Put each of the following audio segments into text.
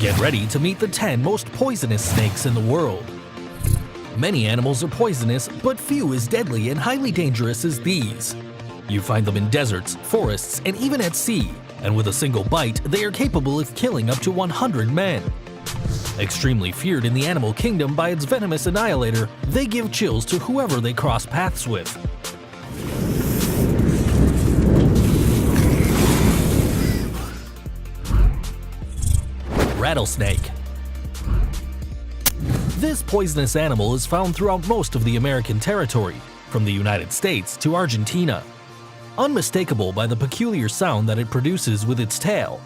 Get ready to meet the 10 most poisonous snakes in the world. Many animals are poisonous, but few as deadly and highly dangerous as these. You find them in deserts, forests, and even at sea, and with a single bite, they are capable of killing up to 100 men. Extremely feared in the animal kingdom by its venomous annihilator, they give chills to whoever they cross paths with. Rattlesnake. This poisonous animal is found throughout most of the American territory, from the United States to Argentina. Unmistakable by the peculiar sound that it produces with its tail,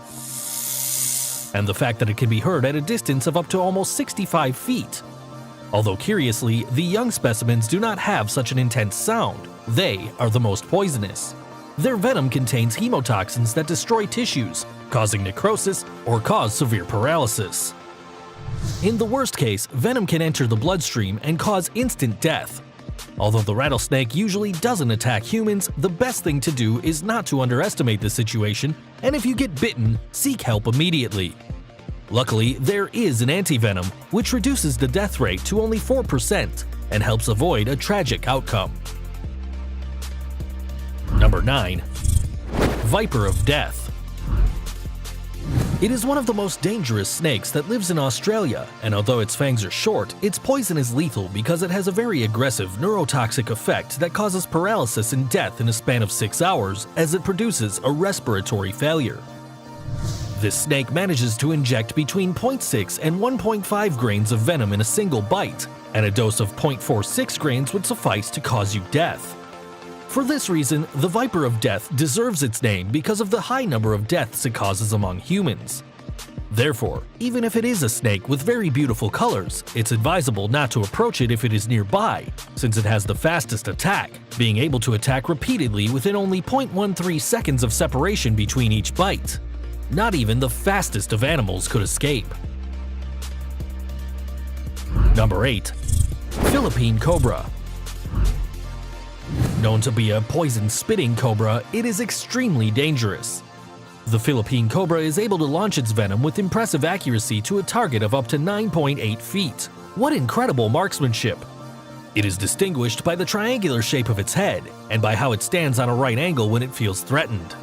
and the fact that it can be heard at a distance of up to almost 65 feet. Although curiously, the young specimens do not have such an intense sound. They are the most poisonous. Their venom contains hemotoxins that destroy tissues, causing necrosis or cause severe paralysis. In the worst case, venom can enter the bloodstream and cause instant death. Although the rattlesnake usually doesn't attack humans, the best thing to do is not to underestimate the situation, and if you get bitten, seek help immediately. Luckily, there is an antivenom, which reduces the death rate to only 4% and helps avoid a tragic outcome. Number 9. Viper of Death. It is one of the most dangerous snakes that lives in Australia, and although its fangs are short, its poison is lethal because it has a very aggressive neurotoxic effect that causes paralysis and death in a span of 6 hours as it produces a respiratory failure. This snake manages to inject between 0.6 and 1.5 grains of venom in a single bite, and a dose of 0.46 grains would suffice to cause you death. For this reason, the Viper of Death deserves its name because of the high number of deaths it causes among humans. Therefore, even if it is a snake with very beautiful colors, it's advisable not to approach it if it is nearby, since it has the fastest attack, being able to attack repeatedly within only 0.13 seconds of separation between each bite. Not even the fastest of animals could escape. Number 8. Philippine Cobra. Known to be a poison-spitting cobra, it is extremely dangerous. The Philippine cobra is able to launch its venom with impressive accuracy to a target of up to 9.8 feet. What incredible marksmanship! It is distinguished by the triangular shape of its head and by how it stands on a right angle when it feels threatened.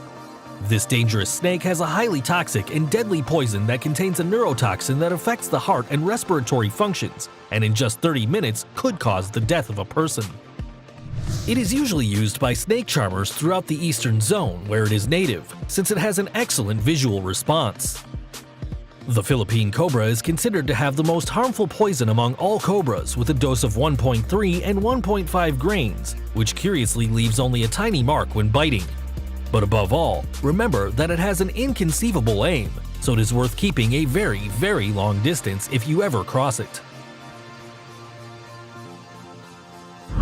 This dangerous snake has a highly toxic and deadly poison that contains a neurotoxin that affects the heart and respiratory functions, and in just 30 minutes could cause the death of a person. It is usually used by snake charmers throughout the eastern zone where it is native, since it has an excellent visual response. The Philippine cobra is considered to have the most harmful poison among all cobras with a dose of 1.3 and 1.5 grains, which curiously leaves only a tiny mark when biting. But above all, remember that it has an inconceivable aim, so it is worth keeping a very, very long distance if you ever cross it.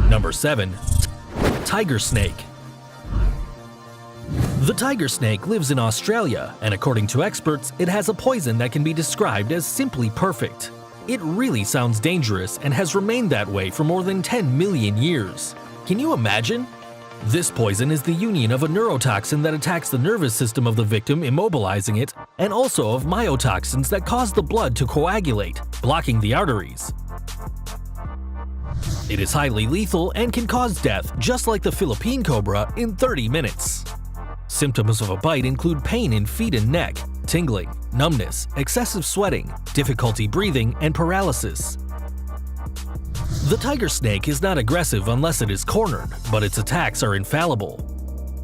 Number 7. Tiger snake. The tiger snake lives in Australia, and according to experts, it has a poison that can be described as simply perfect. It really sounds dangerous and has remained that way for more than 10 million years. Can you imagine? This poison is the union of a neurotoxin that attacks the nervous system of the victim, immobilizing it, and also of myotoxins that cause the blood to coagulate, blocking the arteries. It is highly lethal and can cause death, just like the Philippine cobra, in 30 minutes. Symptoms of a bite include pain in feet and neck, tingling, numbness, excessive sweating, difficulty breathing, and paralysis. The tiger snake is not aggressive unless it is cornered, but its attacks are infallible.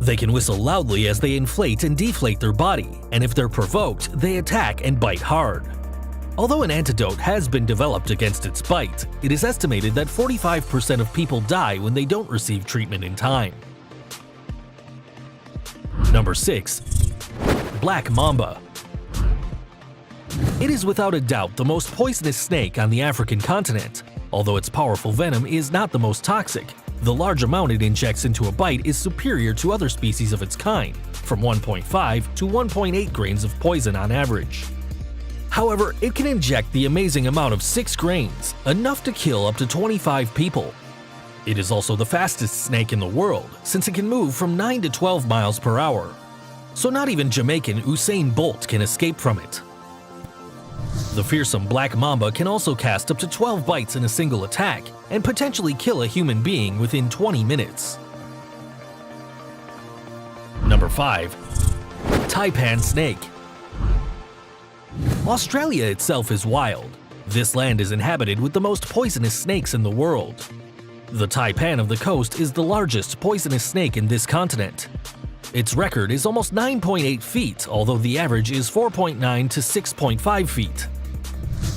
They can whistle loudly as they inflate and deflate their body, and if they're provoked, they attack and bite hard. Although an antidote has been developed against its bite, it is estimated that 45% of people die when they don't receive treatment in time. Number 6. Black Mamba. It is without a doubt the most poisonous snake on the African continent. Although its powerful venom is not the most toxic, the large amount it injects into a bite is superior to other species of its kind, from 1.5 to 1.8 grains of poison on average. However, it can inject the amazing amount of 6 grains, enough to kill up to 25 people. It is also the fastest snake in the world, since it can move from 9 to 12 miles per hour. So not even Jamaican Usain Bolt can escape from it. The fearsome black mamba can also cast up to 12 bites in a single attack and potentially kill a human being within 20 minutes. Number 5. Taipan snake. Australia itself is wild. This land is inhabited with the most poisonous snakes in the world. The taipan of the coast is the largest poisonous snake in this continent. Its record is almost 9.8 feet, although the average is 4.9 to 6.5 feet.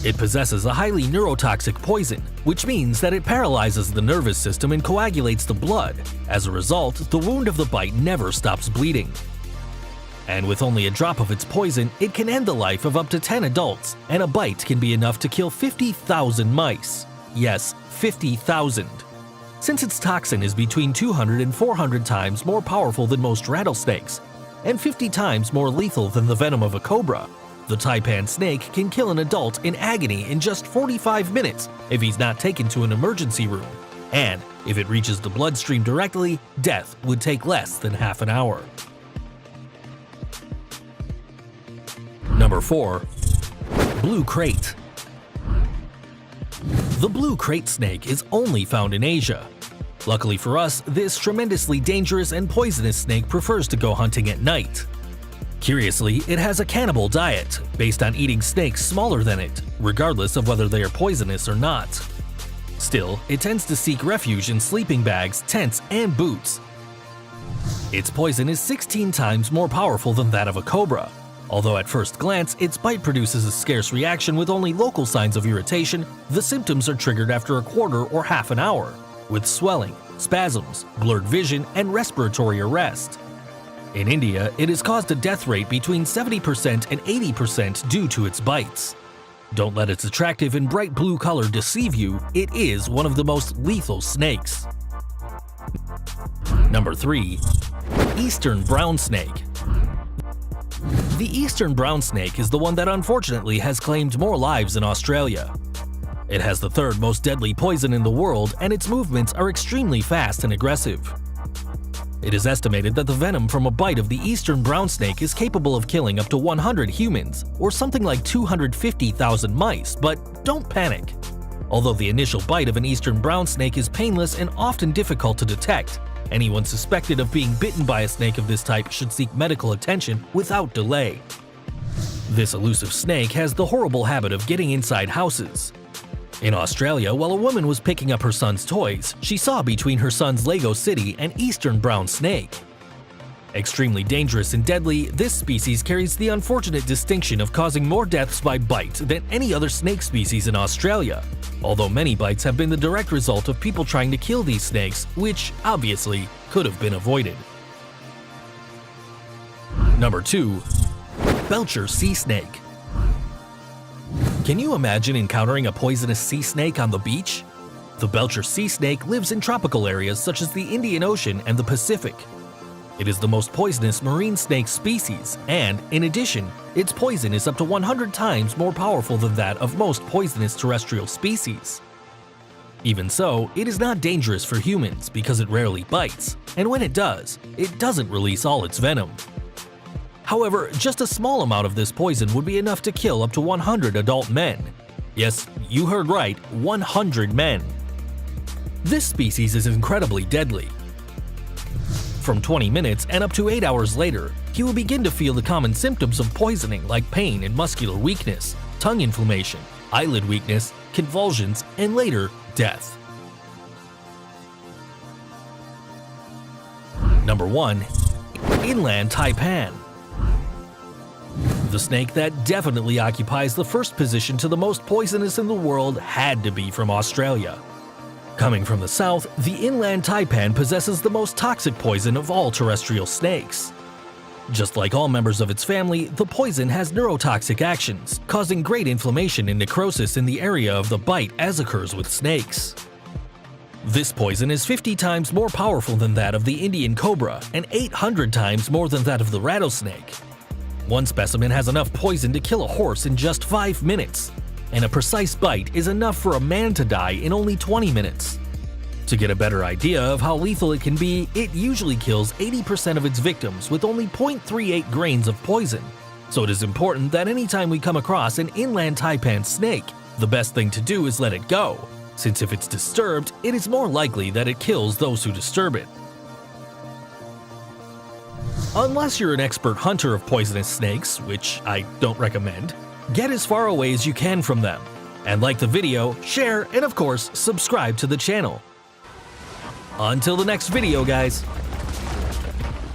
It possesses a highly neurotoxic poison, which means that it paralyzes the nervous system and coagulates the blood. As a result, the wound of the bite never stops bleeding. And with only a drop of its poison, it can end the life of up to 10 adults, and a bite can be enough to kill 50,000 mice. Yes, 50,000. Since its toxin is between 200 and 400 times more powerful than most rattlesnakes, and 50 times more lethal than the venom of a cobra, the taipan snake can kill an adult in agony in just 45 minutes if he's not taken to an emergency room. And if it reaches the bloodstream directly, death would take less than half an hour. Number 4. Blue Crate. The blue crate snake is only found in Asia. Luckily for us, this tremendously dangerous and poisonous snake prefers to go hunting at night. Curiously, it has a cannibal diet, based on eating snakes smaller than it, regardless of whether they are poisonous or not. Still, it tends to seek refuge in sleeping bags, tents, and boots. Its poison is 16 times more powerful than that of a cobra. Although at first glance, its bite produces a scarce reaction with only local signs of irritation, the symptoms are triggered after a quarter or half an hour, with swelling, spasms, blurred vision, and respiratory arrest. In India, it has caused a death rate between 70% and 80% due to its bites. Don't let its attractive and bright blue color deceive you, it is one of the most lethal snakes. Number 3. Eastern Brown Snake. The eastern brown snake is the one that unfortunately has claimed more lives in Australia. It has the third most deadly poison in the world, and its movements are extremely fast and aggressive. It is estimated that the venom from a bite of the eastern brown snake is capable of killing up to 100 humans, or something like 250,000 mice, but don't panic. Although the initial bite of an eastern brown snake is painless and often difficult to detect, anyone suspected of being bitten by a snake of this type should seek medical attention without delay. This elusive snake has the horrible habit of getting inside houses. In Australia, while a woman was picking up her son's toys, she saw between her son's Lego city an eastern brown snake. Extremely dangerous and deadly, this species carries the unfortunate distinction of causing more deaths by bite than any other snake species in Australia, although many bites have been the direct result of people trying to kill these snakes, which obviously could have been avoided. Number 2. Belcher Sea Snake. Can you imagine encountering a poisonous sea snake on the beach? The Belcher sea snake lives in tropical areas such as the Indian Ocean and the Pacific. It is the most poisonous marine snake species, and, in addition, its poison is up to 100 times more powerful than that of most poisonous terrestrial species. Even so, it is not dangerous for humans because it rarely bites, and when it does, it doesn't release all its venom. However, just a small amount of this poison would be enough to kill up to 100 adult men. Yes, you heard right, 100 men. This species is incredibly deadly. From 20 minutes and up to 8 hours later, he will begin to feel the common symptoms of poisoning like pain and muscular weakness, tongue inflammation, eyelid weakness, convulsions, and later, death. Number 1. Inland Taipan. The snake that definitely occupies the first position to the most poisonous in the world had to be from Australia. Coming from the south, the inland taipan possesses the most toxic poison of all terrestrial snakes. Just like all members of its family, the poison has neurotoxic actions, causing great inflammation and necrosis in the area of the bite, as occurs with snakes. This poison is 50 times more powerful than that of the Indian cobra and 800 times more than that of the rattlesnake. One specimen has enough poison to kill a horse in just 5 minutes, and a precise bite is enough for a man to die in only 20 minutes. To get a better idea of how lethal it can be, it usually kills 80% of its victims with only 0.38 grains of poison, So it is important that anytime we come across an inland taipan snake, the best thing to do is let it go, since if it's disturbed, it is more likely that it kills those who disturb it. Unless you're an expert hunter of poisonous snakes, which I don't recommend, get as far away as you can from them. And like the video, share, and of course, subscribe to the channel. Until the next video, guys.